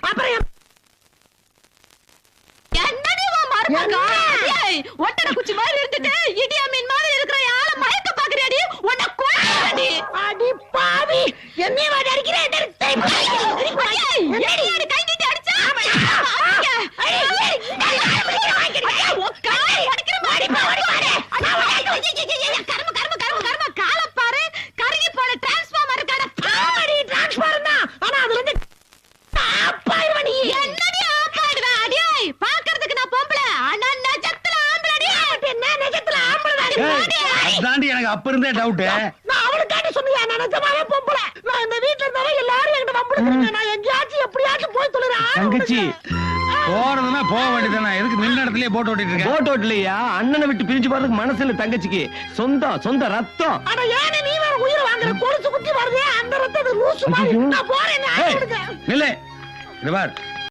அப்புறம் என்னடி உன் மருமகா? ஏய், ஒட்டட குச்சி மாதிரி இருந்துட்டு இடியா மீன் மாதிரி இருக்கிற ஆள மயக்க பாக்குறியாடி? உன்னை கொல்லுறடி. அடி பாவி, என்னைய வாடி அடிக்கிறே. ஏய், என்னடி கை நீட்டி அடிச்சா? எனக்கு அப்ப இருந்தே டவுட். நான் அவளுக்காண்டி சொன்னியா? நான் நிஜமாவே பொம்பளை. நான் இந்த வீட்டுல இருந்தாவே எல்லாரும் என்கிட்ட வம்பிடுறாங்க. நான் எங்கேயாச்சும் எப்படியாச்சும் போய் தொழுறேன். தங்கச்சி போறதுன்னா போக வேண்டியதானே, எதுக்கு நின்ன இடத்துலயே போட்டு ஓட்டிட்டு இருக்க? போட்டு ஓட்டலையா? அண்ணனை விட்டு பிரிஞ்சு போறதுக்கு மனசு இல்ல தங்கச்சிக்கு. சொந்த ரத்தம். ஆனா ஏன் நீ வேற உயிரை வாங்குற? கொலுசு குத்தி வருதே அந்த ரத்தம் லூசு மாதிரி. நான் போறேன். இல்ல இது பார்,